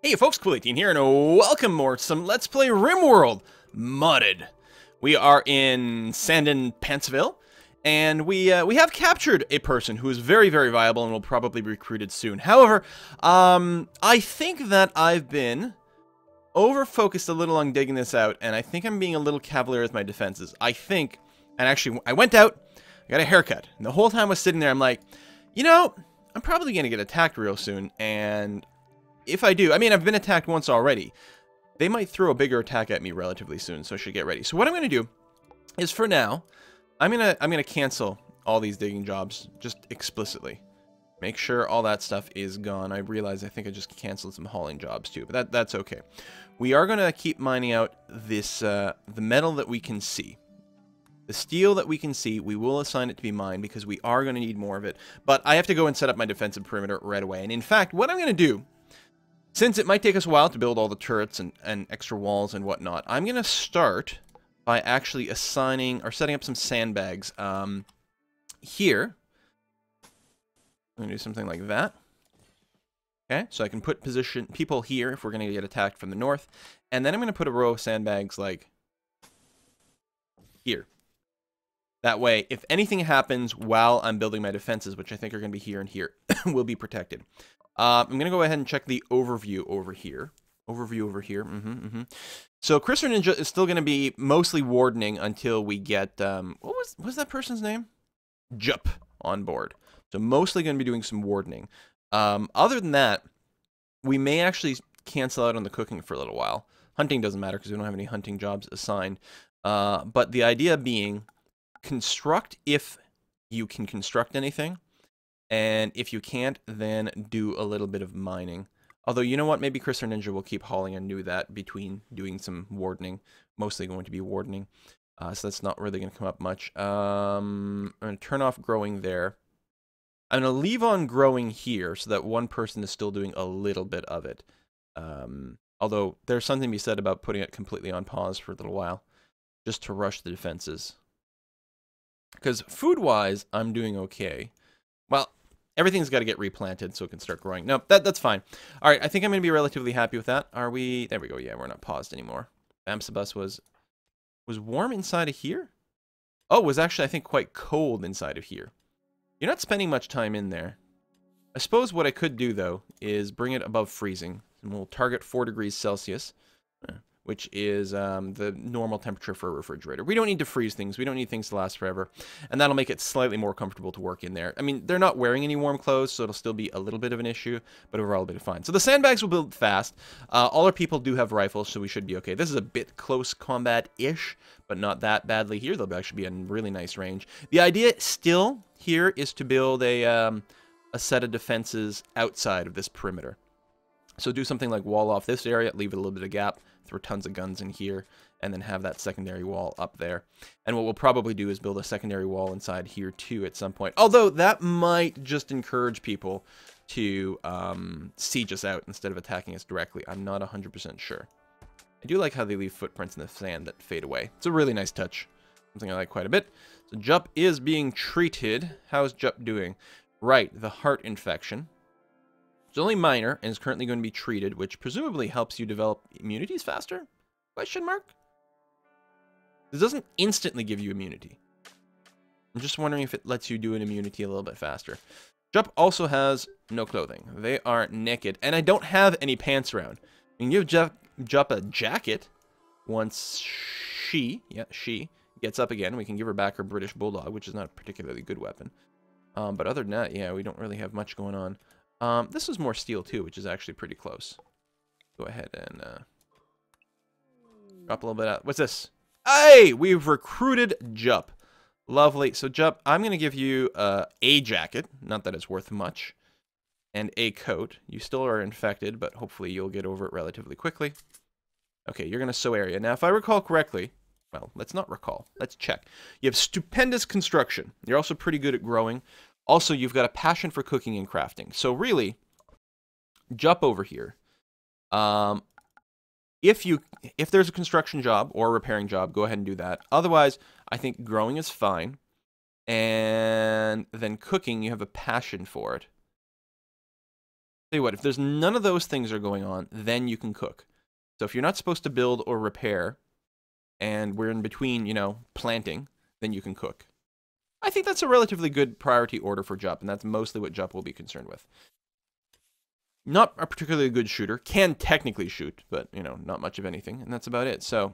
Hey folks, Cool18 here, and welcome more to some Let's Play RimWorld Modded. We are in Sandon, Pantsville, and we have captured a person who is very, very viable and will probably be recruited soon. However, I think that I've been over-focused a little on digging this out, and I think I'm being a little cavalier with my defenses. And actually, I went out, I got a haircut, and the whole time I was sitting there, I'm like, you know, I'm probably going to get attacked real soon, and if I do, I mean, I've been attacked once already. They might throw a bigger attack at me relatively soon, so I should get ready. So what I'm going to do is, for now, I'm gonna cancel all these digging jobs just explicitly. Make sure all that stuff is gone. I realize I think I just canceled some hauling jobs too, but that's okay. We are going to keep mining out this the metal that we can see. The steel that we can see, we will assign it to be mined because we are going to need more of it. But I have to go and set up my defensive perimeter right away. And in fact, what I'm going to do, since it might take us a while to build all the turrets and extra walls and whatnot, I'm going to start by actually assigning or setting up some sandbags here. I'm going to do something like that. Okay, so I can put people here if we're going to get attacked from the north. And then I'm going to put a row of sandbags like here. That way, if anything happens while I'm building my defenses, which I think are going to be here and here, we'll be protected. I'm going to go ahead and check the overview over here. So Christopher Ninja is still going to be mostly wardening until we get, what was that person's name? Jup on board. So mostly going to be doing some wardening. Other than that, we may actually cancel out on the cooking for a little while. Hunting doesn't matter because we don't have any hunting jobs assigned. But the idea being, construct if you can construct anything. And if you can't, then do a little bit of mining. Although, you know what? Maybe Chris or Ninja will keep hauling and do that between doing some wardening. Mostly going to be wardening. So that's not really going to come up much. I'm going to turn off growing there. I'm going to leave on growing here so that one person is still doing a little bit of it. Although, there's something to be said about putting it completely on pause for a little while. Just to rush the defenses. Because food-wise, I'm doing okay. Well, everything's got to get replanted so it can start growing. No, that's fine. All right, I think I'm going to be relatively happy with that. Are we? There we go. Yeah, we're not paused anymore. Bamsabus was warm inside of here? Oh, it was actually, I think, quite cold inside of here. You're not spending much time in there. I suppose what I could do, though, is bring it above freezing. And we'll target 4 degrees Celsius, which is the normal temperature for a refrigerator. We don't need to freeze things. We don't need things to last forever. And that'll make it slightly more comfortable to work in there. I mean, they're not wearing any warm clothes, so it'll still be a little bit of an issue, but overall it'll be fine. So the sandbags will build fast. All our people do have rifles, so we should be okay. This is a bit close combat-ish, but not that badly here. They'll actually be in really nice range. The idea still here is to build a set of defenses outside of this perimeter. So do something like wall off this area, leave it a little bit of gap, throw tons of guns in here, and then have that secondary wall up there. And what we'll probably do is build a secondary wall inside here too at some point. Although that might just encourage people to siege us out instead of attacking us directly. I'm not 100% sure. I do like how they leave footprints in the sand that fade away. It's a really nice touch. Something I like quite a bit. So Jup is being treated. How's Jup doing? Right, the heart infection. It's only minor and is currently going to be treated, which presumably helps you develop immunities faster? Question mark? This doesn't instantly give you immunity. I'm just wondering if it lets you do an immunity a little bit faster. Jup also has no clothing. They are naked, and I don't have any pants around. I can give Jup a jacket once she gets up again. We can give her back her British Bulldog, which is not a particularly good weapon. But other than that, yeah, we don't really have much going on. This is more steel too, which is actually pretty close. Go ahead and drop a little bit out. What's this? Hey, we've recruited Jup. Lovely. So Jup, I'm going to give you a jacket. Not that it's worth much. And a coat. You still are infected, but hopefully you'll get over it relatively quickly. Okay, you're going to sew area. Now, if I recall correctly, well, let's not recall. Let's check. You have stupendous construction. You're also pretty good at growing. Also, you've got a passion for cooking and crafting. So really, Jup over here. If there's a construction job or a repairing job, go ahead and do that. Otherwise, I think growing is fine. And then cooking, you have a passion for it. Tell you what, if there's none of those things are going on, then you can cook. So if you're not supposed to build or repair, and we're in between, you know, planting, then you can cook. I think that's a relatively good priority order for Jup, and that's mostly what Jup will be concerned with. Not a particularly good shooter. Can technically shoot, but, you know, not much of anything, and that's about it. So,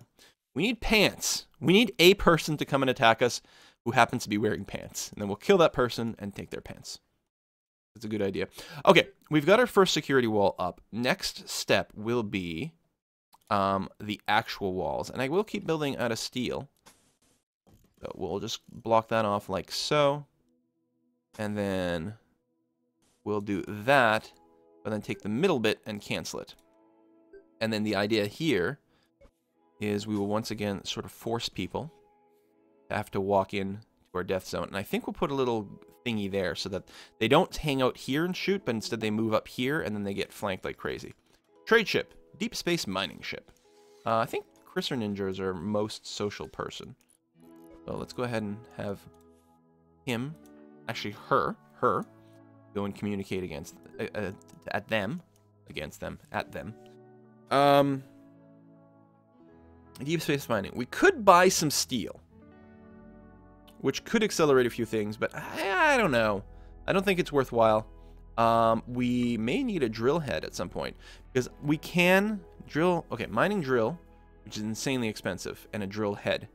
we need pants. We need a person to come and attack us who happens to be wearing pants. And then we'll kill that person and take their pants. That's a good idea. Okay, we've got our first security wall up. Next step will be the actual walls. And I will keep building out of steel. So we'll just block that off like so. And then we'll do that, but then take the middle bit and cancel it. And then the idea here is we will once again sort of force people to have to walk in to our death zone. And I think we'll put a little thingy there so that they don't hang out here and shoot, but instead they move up here and then they get flanked like crazy. Trade ship. Deep space mining ship. I think Crisser Ninja is our most social person. So let's go ahead and have him, actually her, go and communicate against, at them. Deep space mining. We could buy some steel, which could accelerate a few things, but I don't know. I don't think it's worthwhile. We may need a drill head at some point, because we can drill, okay, mining drill, which is insanely expensive, and a drill head.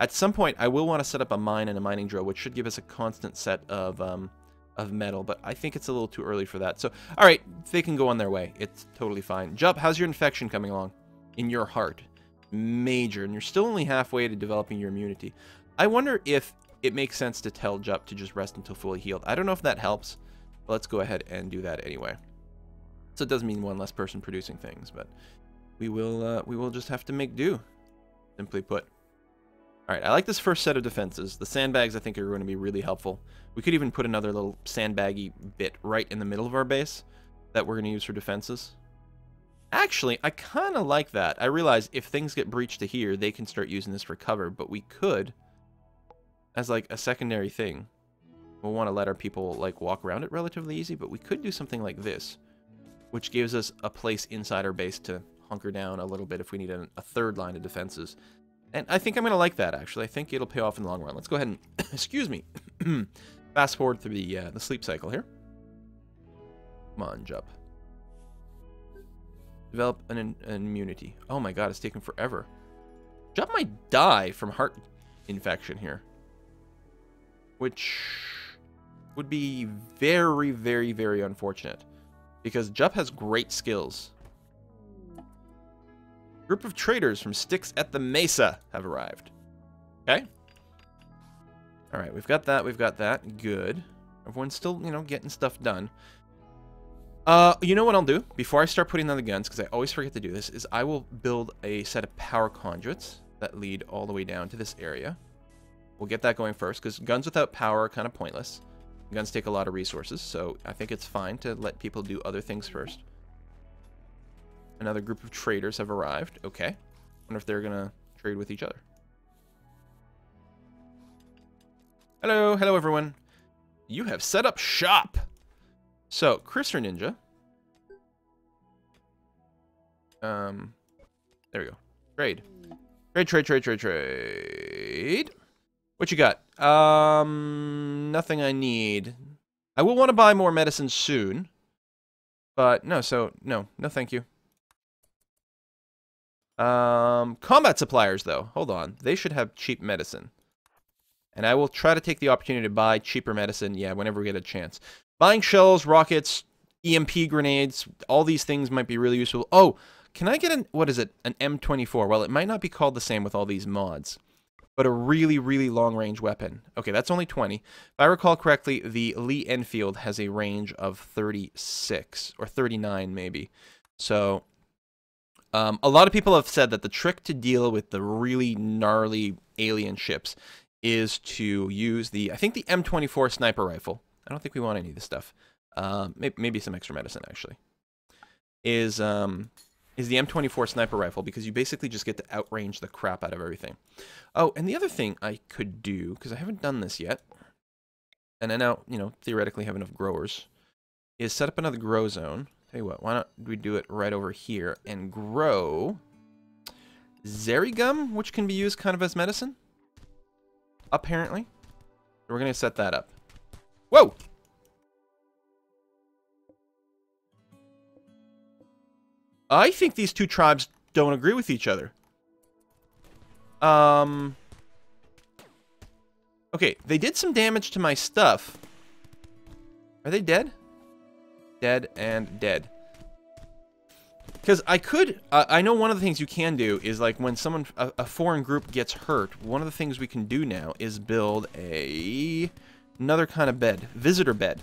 At some point, I will want to set up a mine and a mining drill, which should give us a constant set of metal, but I think it's a little too early for that. So, all right, they can go on their way. It's totally fine. Jup, how's your infection coming along? In your heart. Major, and you're still only halfway to developing your immunity. I wonder if it makes sense to tell Jup to just rest until fully healed. I don't know if that helps, but let's go ahead and do that anyway. So it does mean one less person producing things, but we will just have to make do, simply put. All right, I like this first set of defenses. The sandbags, I think, are going to be really helpful. We could even put another little sandbaggy bit right in the middle of our base that we're going to use for defenses. Actually, I kind of like that. I realize if things get breached to here, they can start using this for cover, but we could, as like a secondary thing, we'll want to let our people like walk around it relatively easy, but we could do something like this, which gives us a place inside our base to hunker down a little bit if we need a third line of defenses. And I think I'm going to like that, actually. I think it'll pay off in the long run. Let's go ahead and, excuse me, fast forward through the sleep cycle here. Come on, Jup. Develop an immunity. Oh my god, it's taking forever. Jup might die from heart infection here, which would be very, very, very unfortunate, because Jup has great skills. Group of traders from Sticks at the Mesa have arrived. Okay. All right, we've got that. We've got that. Good. Everyone's still, you know, getting stuff done. You know what I'll do before I start putting on the guns, because I always forget to do this, is I will build a set of power conduits that lead all the way down to this area. We'll get that going first, because guns without power are kind of pointless. Guns take a lot of resources, so I think it's fine to let people do other things first. Another group of traders have arrived. Okay. Wonder if they're gonna trade with each other. Hello, hello everyone. You have set up shop. So, Crisser Ninja. There we go. Trade. Trade. What you got? Nothing I need. I will want to buy more medicine soon. But no, no thank you. Combat suppliers, though. Hold on. They should have cheap medicine. And I will try to take the opportunity to buy cheaper medicine, yeah, whenever we get a chance. Buying shells, rockets, EMP grenades, all these things might be really useful. Oh, can I get what is it? An M24. Well, it might not be called the same with all these mods, but a really, really long-range weapon. Okay, that's only 20. If I recall correctly, the Lee Enfield has a range of 36, or 39 maybe. So, a lot of people have said that the trick to deal with the really gnarly alien ships is to use the, I think, the M24 sniper rifle. I don't think we want any of this stuff. Maybe some extra medicine, actually. Is the M24 sniper rifle, because you basically just get to outrange the crap out of everything. Oh, and the other thing I could do, because I haven't done this yet, and I now, you know, theoretically have enough growers, is set up another grow zone. Tell you what, why don't we do it right over here and grow Zerigum, which can be used kind of as medicine, apparently. So we're going to set that up. Whoa! I think these two tribes don't agree with each other. Okay, they did some damage to my stuff. Are they dead? Dead and dead. Because I could... I know one of the things you can do is, like, when someone... A foreign group gets hurt, one of the things we can do now is build another kind of bed. Visitor bed.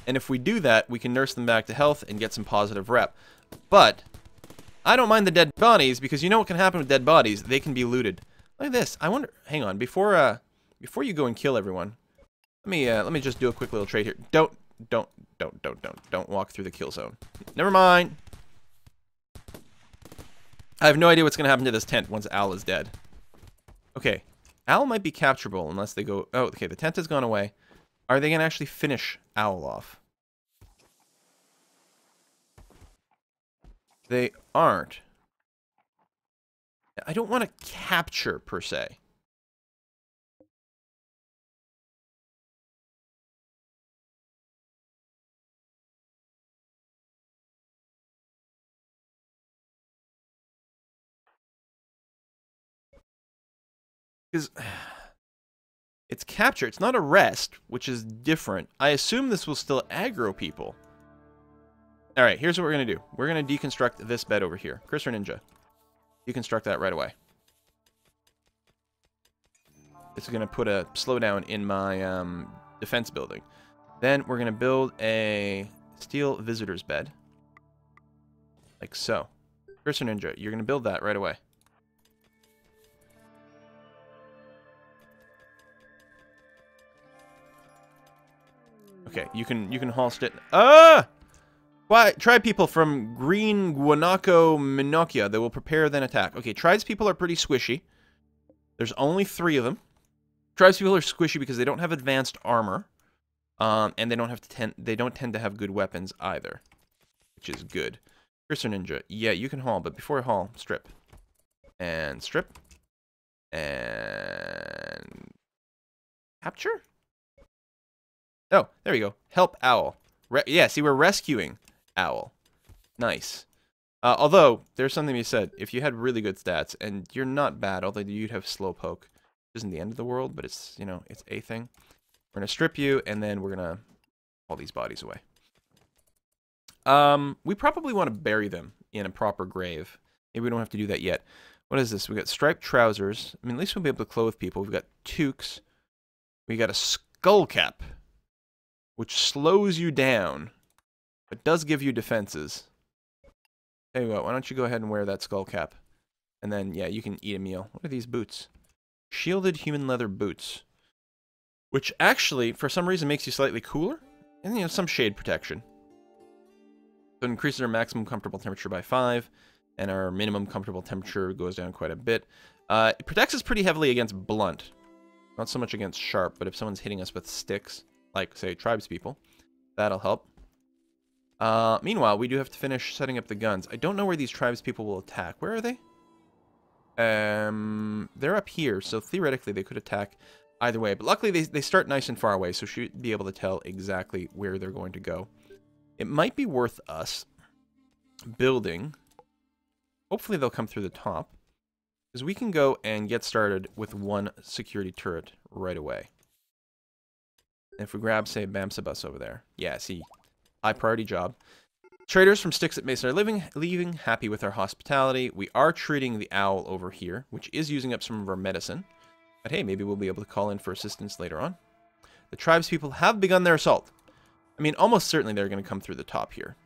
And if we do that, we can nurse them back to health and get some positive rep. But I don't mind the dead bodies, because you know what can happen with dead bodies? They can be looted. Look at this. I wonder... Hang on. Before you go and kill everyone, let me just do a quick little trade here. Don't walk through the kill zone. Never mind. I have no idea what's going to happen to this tent once Al is dead. Okay. Al might be capturable unless they go... Oh, okay. The tent has gone away. Are they going to actually finish Owl off? They aren't. I don't want to capture, per se. Because it's capture. It's not arrest, which is different. I assume this will still aggro people. All right, here's what we're going to do. We're going to deconstruct this bed over here. Chris or Ninja? Deconstruct that right away. This is going to put a slowdown in my defense building. Then we're going to build a steel visitor's bed. Like so. Chris or Ninja, you're going to build that right away. Okay, you can hoist it. Ah! Why? Tribe people from Green Guanaco Minokia. They will prepare then attack. Okay, tribes people are pretty squishy. There's only 3 of them. Tribes people are squishy because they don't have advanced armor, and they don't tend to have good weapons either, which is good. Chris or Ninja, yeah, you can haul, but before you haul, strip and strip and capture. Oh, there we go. Help Owl. Yeah, see, we're rescuing Owl. Nice. Although, there's something you said. If you had really good stats, and you're not bad, although you'd have Slowpoke. This isn't the end of the world, but it's, you know, it's a thing. We're going to strip you, and then we're going to haul these bodies away. We probably want to bury them in a proper grave. Maybe we don't have to do that yet. What is this? We got striped trousers. I mean, at least we'll be able to clothe people. We've got toques. We got a skull cap, which slows you down, but does give you defenses. Tell you what, why don't you go ahead and wear that skull cap? And then, yeah, you can eat a meal. What are these boots? Shielded human leather boots. Which actually, for some reason, makes you slightly cooler. And, you know, some shade protection. So it increases our maximum comfortable temperature by 5. And our minimum comfortable temperature goes down quite a bit. It protects us pretty heavily against blunt. Not so much against sharp, but if someone's hitting us with sticks, like, say, tribespeople, that'll help. Meanwhile, we do have to finish setting up the guns. I don't know where these tribespeople will attack. Where are they? They're up here, so theoretically they could attack either way. But luckily they start nice and far away, so we should be able to tell exactly where they're going to go. It might be worth us building. Hopefully they'll come through the top, because we can go and get started with one security turret right away. And if we grab, say, Bamsabus over there. Yeah, see, high priority job. Traders from Sticks at Mason are leaving happy with our hospitality. We are treating the owl over here, which is using up some of our medicine. But hey, maybe we'll be able to call in for assistance later on. The tribespeople have begun their assault. I mean, almost certainly they're going to come through the top here.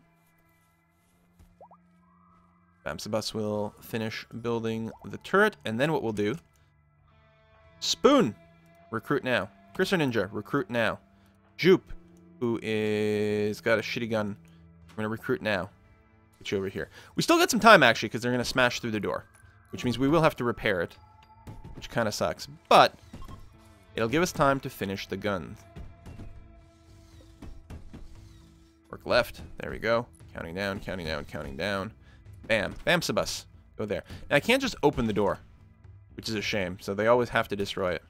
Bamsabus will finish building the turret, and then what we'll do... Spoon! Recruit now. Chris or Ninja, recruit now. Jupe, who is got a shitty gun, we're going to recruit now. Get you over here. We still got some time, actually, because they're going to smash through the door. Which means we will have to repair it. Which kind of sucks. But, it'll give us time to finish the guns. Work left. There we go. Counting down, counting down, counting down. Bam. Bamsabus. Go there. Now, I can't just open the door, which is a shame. So they always have to destroy it.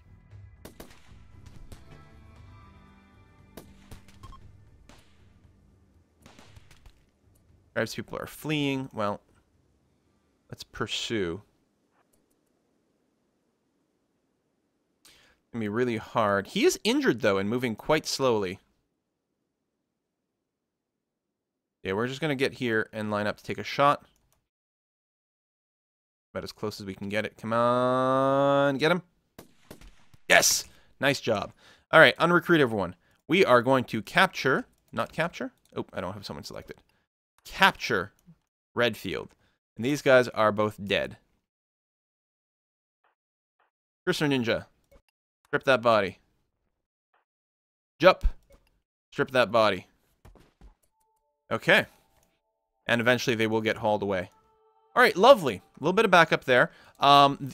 Tribes people are fleeing. Well, let's pursue. It's going to be really hard. He is injured, though, and moving quite slowly. Yeah, we're just going to get here and line up to take a shot. About as close as we can get it. Come on. Get him. Yes. Nice job. All right. Unrecruit everyone. We are going to capture. Not capture. Oh, I don't have someone selected. Capture Redfield. And these guys are both dead. Cursor Ninja. Strip that body. Jump. Strip that body. Okay. And eventually they will get hauled away. All right, lovely. A little bit of backup there.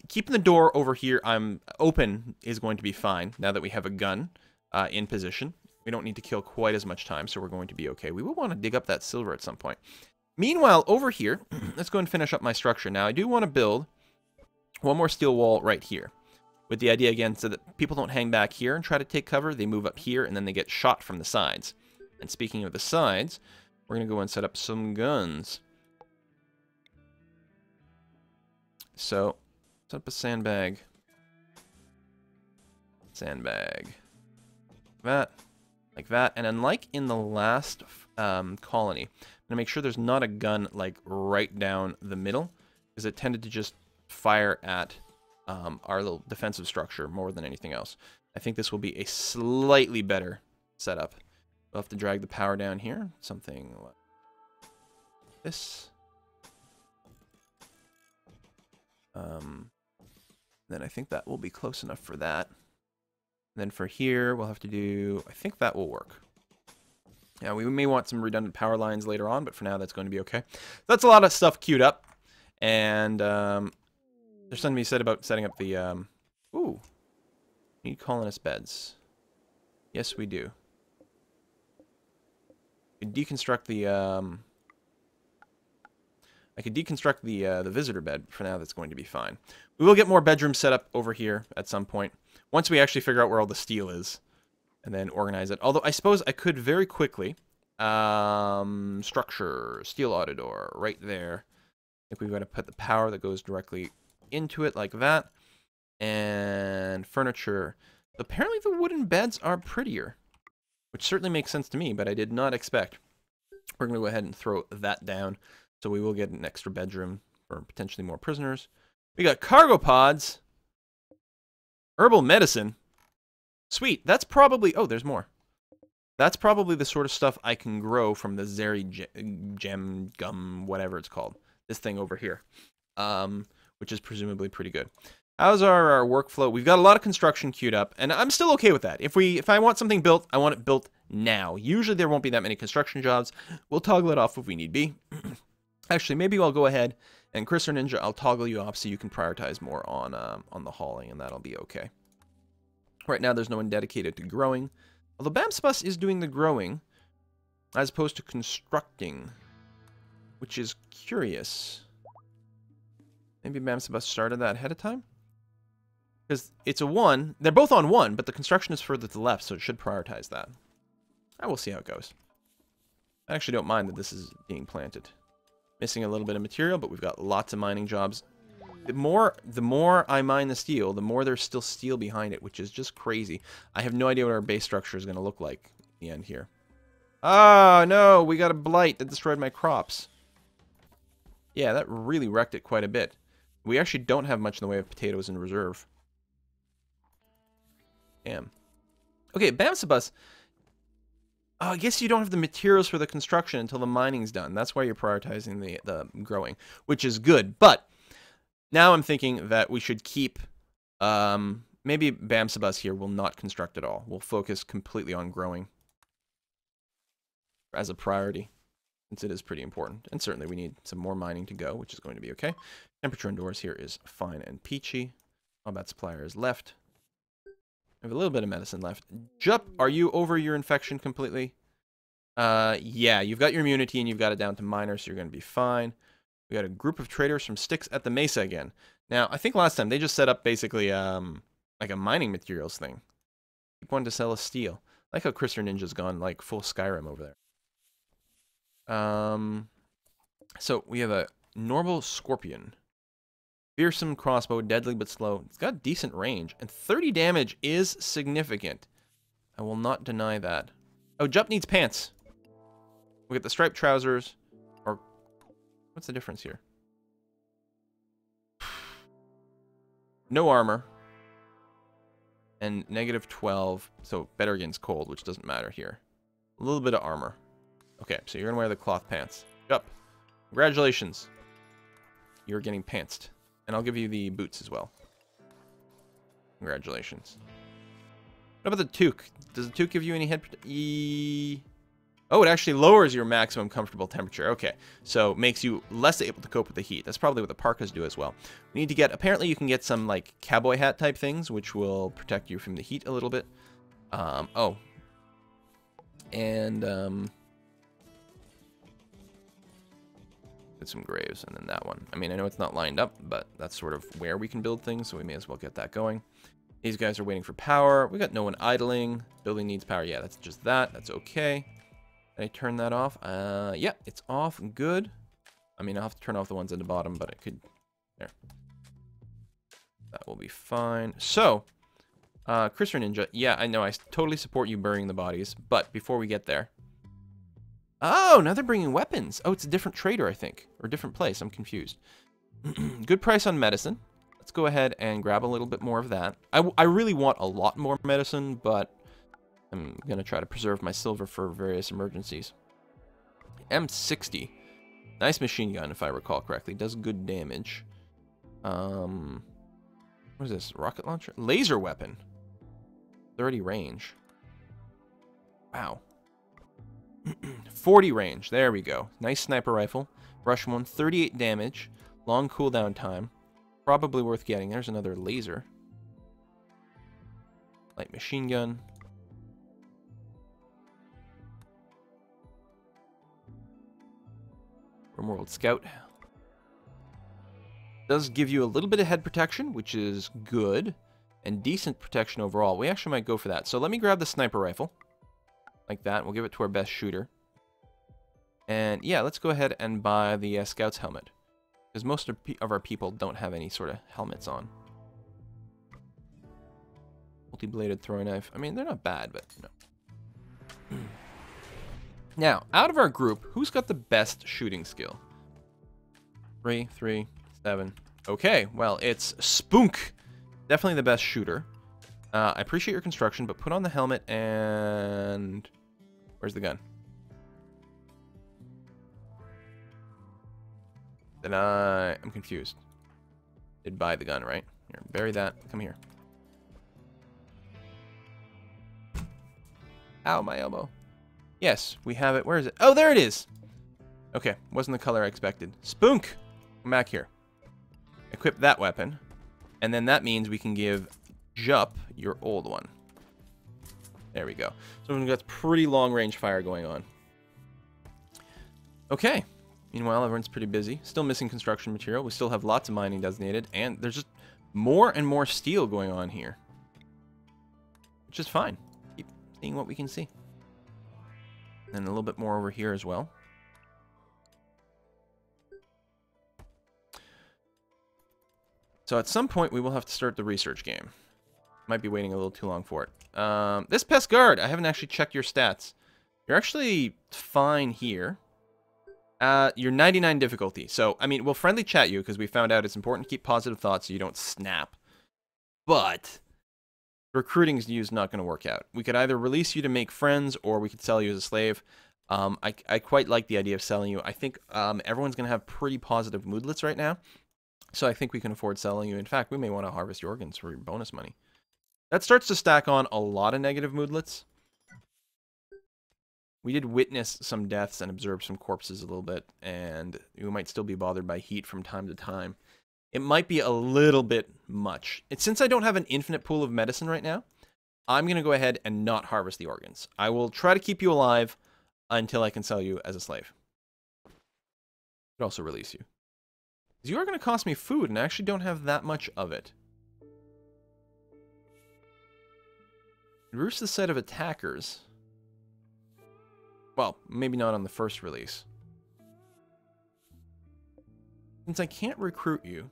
Keeping the door over here open is going to be fine now that we have a gun in position. We don't need to kill quite as much time, so we're going to be okay. We will want to dig up that silver at some point. Meanwhile, over here, let's go and finish up my structure. Now, I do want to build one more steel wall right here, with the idea, again, so that people don't hang back here and try to take cover. They move up here, and then they get shot from the sides. And speaking of the sides, we're going to go and set up some guns. So, set up a sandbag. Sandbag. That. Like that. And unlike in the last colony, I'm going to make sure there's not a gun, like, right down the middle, because it tended to just fire at our little defensive structure more than anything else. I think this will be a slightly better setup. We'll have to drag the power down here. Something like this. Then I think that will be close enough for that. And then for here, we'll have to do... I think that will work. Yeah, we may want some redundant power lines later on, but for now, that's going to be okay. That's a lot of stuff queued up. And there's something to be said about setting up the... Ooh. Need colonist beds. Yes, we do. We could deconstruct the... I could deconstruct the visitor bed. For now, that's going to be fine. We will get more bedrooms set up over here at some point. Once we actually figure out where all the steel is. And then organize it. Although, I suppose I could very quickly... structure, steel auto door, right there. I think we've got to put the power that goes directly into it like that. And furniture. Apparently the wooden beds are prettier. Which certainly makes sense to me, but I did not expect. We're going to go ahead and throw that down. So we will get an extra bedroom for potentially more prisoners. We got cargo pods. Herbal medicine. Sweet. That's probably... Oh, there's more. That's probably the sort of stuff I can grow from the Zeri gem gum, whatever it's called. This thing over here. Which is presumably pretty good. How's our workflow? We've got a lot of construction queued up, and I'm still okay with that. If I want something built, I want it built now. Usually there won't be that many construction jobs. We'll toggle it off if we need be. Actually, maybe I'll go ahead and Cursor Ninja, I'll toggle you off so you can prioritize more on the hauling, and that'll be okay. Right now, there's no one dedicated to growing. Although Bamsbus is doing the growing as opposed to constructing, which is curious. Maybe Bamsbus started that ahead of time? Because it's a 1. They're both on 1, but the construction is further to the left, so it should prioritize that. I will see how it goes. I actually don't mind that this is being planted. Missing a little bit of material, but we've got lots of mining jobs. The more I mine the steel, the more there's still steel behind it, which is just crazy. I have no idea what our base structure is going to look like at the end here. Oh, no, we got a blight that destroyed my crops. Yeah, that really wrecked it quite a bit. We actually don't have much in the way of potatoes in reserve. Damn. Okay, Bamsabus. Oh, I guess you don't have the materials for the construction until the mining's done. That's why you're prioritizing the growing, which is good. But now I'm thinking that we should keep... maybe Bamsabus here will not construct at all. We'll focus completely on growing as a priority, since it is pretty important. And certainly we need some more mining to go, which is going to be okay. Temperature indoors here is fine and peachy. Combat supplier is left. I have a little bit of medicine left. Jup, are you over your infection completely? Yeah, you've got your immunity and you've got it down to minor, so you're going to be fine. We got a group of traders from Sticks at the Mesa again. Now, I think last time they just set up basically like a mining materials thing. Keep wanting to sell us steel. I like how Krister Ninja's gone like full Skyrim over there. So we have a normal Scorpion. Fearsome crossbow, deadly but slow. It's got decent range, and 30 damage is significant. I will not deny that. Oh, Jup needs pants. We get the striped trousers, or what's the difference here? No armor. And negative 12, so better against cold, which doesn't matter here. A little bit of armor. Okay, so you're going to wear the cloth pants. Jup. Congratulations. You're getting pantsed. And I'll give you the boots as well. Congratulations. What about the toque? Does the toque give you any head... Oh, it actually lowers your maximum comfortable temperature. Okay, so makes you less able to cope with the heat. That's probably what the parkas do as well. We need to get... Apparently you can get some, like, cowboy hat type things, which will protect you from the heat a little bit. Oh. And, get some graves, and then that one. I mean, I know it's not lined up, but that's sort of where we can build things, so we may as well get that going. These guys are waiting for power. We got no one idling. Building needs power. Yeah, that's just that. That's okay. Did I turn that off? Yeah, it's off. Good. I mean, I'll have to turn off the ones at the bottom, but it could... There. That will be fine. So, Krister Ninja. Yeah, I know. I totally support you burying the bodies, but before we get there... Oh, now they're bringing weapons. Oh, it's a different trader, I think. Or a different place. I'm confused. Good price on medicine. Let's go ahead and grab a little bit more of that. I really want a lot more medicine, but I'm going to try to preserve my silver for various emergencies. M60. Nice machine gun, if I recall correctly. Does good damage. What is this? Rocket launcher? Laser weapon. 30 range. Wow. 40 range. There we go. Nice sniper rifle. Rush 1. 38 damage. Long cooldown time. Probably worth getting. There's another laser. Light machine gun. RimWorld Scout. Does give you a little bit of head protection, which is good. And decent protection overall. We actually might go for that. So let me grab the sniper rifle. Like that. We'll give it to our best shooter. And yeah, let's go ahead and buy the Scout's helmet. Because most of our people don't have any sort of helmets on. Multi-bladed throwing knife. I mean, they're not bad, but no. Now, out of our group, who's got the best shooting skill? 3, 3, 7. Okay, well, it's Spunk. Definitely the best shooter. I appreciate your construction, but put on the helmet and... Where's the gun? Then I'm confused. Did buy the gun, right? Here, bury that. Come here. Ow, my elbow. Yes, we have it. Where is it? Oh, there it is! Okay, wasn't the color I expected. Spunk! Come back here. Equip that weapon. And then that means we can give Jup your old one. There we go. So we've got pretty long range fire going on. Okay. Meanwhile, everyone's pretty busy. Still missing construction material. We still have lots of mining designated. And there's just more and more steel going on here. Which is fine. Keep seeing what we can see. And a little bit more over here as well. So at some point, we will have to start the research game. Might be waiting a little too long for it. This Pest Guard, I haven't actually checked your stats. You're actually fine here. You're 99 difficulty. So, I mean, we'll friendly chat you because we found out it's important to keep positive thoughts so you don't snap. But recruiting you is not going to work out. We could either release you to make friends or we could sell you as a slave. I quite like the idea of selling you. I think everyone's going to have pretty positive moodlets right now. So I think we can afford selling you. In fact, we may want to harvest your organs for your bonus money. That starts to stack on a lot of negative moodlets. We did witness some deaths and observe some corpses a little bit, and we might still be bothered by heat from time to time. It might be a little bit much. Since I don't have an infinite pool of medicine right now, I'm going to go ahead and not harvest the organs. I will try to keep you alive. until I can sell you as a slave. Could also release you. You are going to cost me food, and I actually don't have that much of it. Reverse the set of attackers. Well, maybe not on the first release. Since I can't recruit you.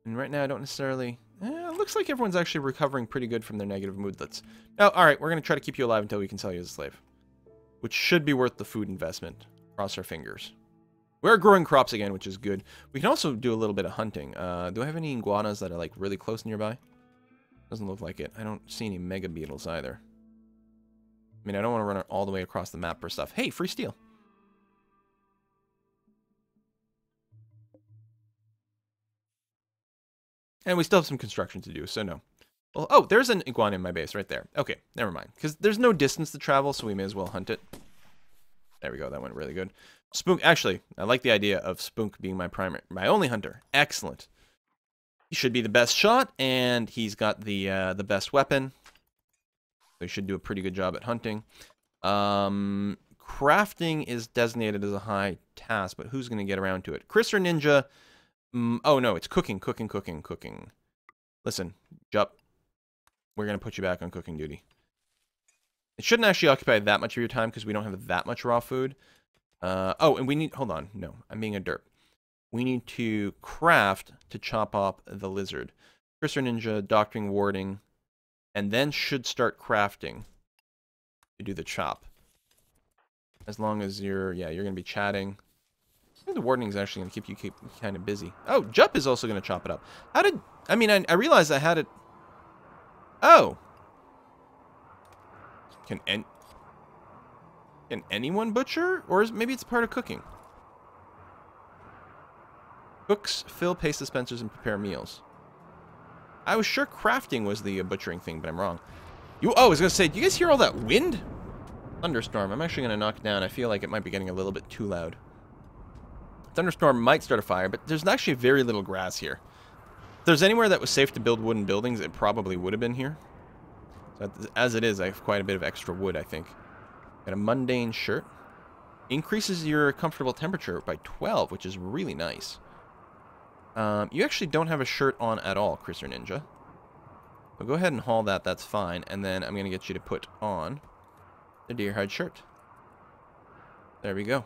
And right now I don't necessarily... it looks like everyone's actually recovering pretty good from their negative moodlets. Oh, alright, we're going to try to keep you alive until we can sell you as a slave. Which should be worth the food investment. Cross our fingers. We're growing crops again, which is good. We can also do a little bit of hunting. Do I have any iguanas that are like really close nearby? Doesn't look like it. I don't see any mega beetles either. I mean, I don't want to run it all the way across the map for stuff. Hey, free steel. And we still have some construction to do, so no. Well, oh, there's an iguana in my base right there. Okay, never mind. Because there's no distance to travel, so we may as well hunt it. There we go. That went really good. Spook, actually, I like the idea of Spook being my only hunter. Excellent. He should be the best shot, and he's got the best weapon. So he should do a pretty good job at hunting. Crafting is designated as a high task, but who's going to get around to it? Chris or Ninja? Oh, no, it's cooking. Listen, Jup. We're going to put you back on cooking duty. It shouldn't actually occupy that much of your time because we don't have that much raw food. Oh, and we need... Hold on. No, I'm being a derp. We need to craft to chop off the lizard. Chris or Ninja, doctoring, warding, and then should start crafting to do the chop. As long as you're... Yeah, you're going to be chatting. I think the warding is actually going to keep you kind of busy. Oh, Jup is also going to chop it up. How did... I mean, I realized I had it... Oh! Can anyone butcher? Or maybe it's part of cooking. Cooks, fill paste dispensers, and prepare meals. I was sure crafting was the butchering thing, but I'm wrong. Oh, I was going to say, do you guys hear all that wind? Thunderstorm. I'm actually going to knock it down. I feel like it might be getting a little bit too loud. Thunderstorm might start a fire, but there's actually very little grass here. If there's anywhere that was safe to build wooden buildings, it probably would have been here. So as it is, I have quite a bit of extra wood, I think. Got a mundane shirt. Increases your comfortable temperature by 12, which is really nice. You actually don't have a shirt on at all, Chris or Ninja. So go ahead and haul that, that's fine. And then I'm going to get you to put on the deerhide shirt. There we go.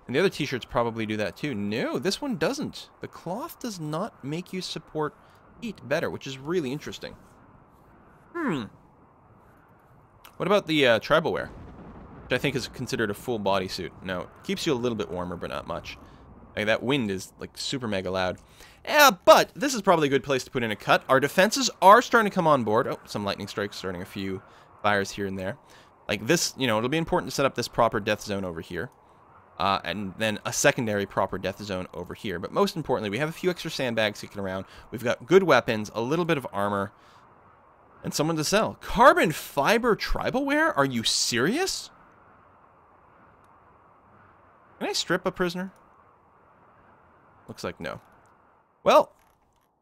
And the other t-shirts probably do that too. No, this one doesn't. The cloth does not make you support heat better, which is really interesting. What about the tribal wear? Which I think is considered a full bodysuit. No, it keeps you a little bit warmer, but not much. Like, that wind is, like, super mega loud. Yeah, but this is probably a good place to put in a cut. Our defenses are starting to come on board. Oh, some lightning strikes, starting a few fires here and there. Like this, you know, it'll be important to set up this proper death zone over here. And then a secondary proper death zone over here. But most importantly, we have a few extra sandbags kicking around. We've got good weapons, a little bit of armor, and someone to sell. Carbon fiber tribal wear? Are you serious? Can I strip a prisoner? Looks like no. Well,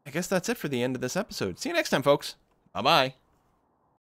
I guess that's it for the end of this episode. See you next time, folks. Bye-bye.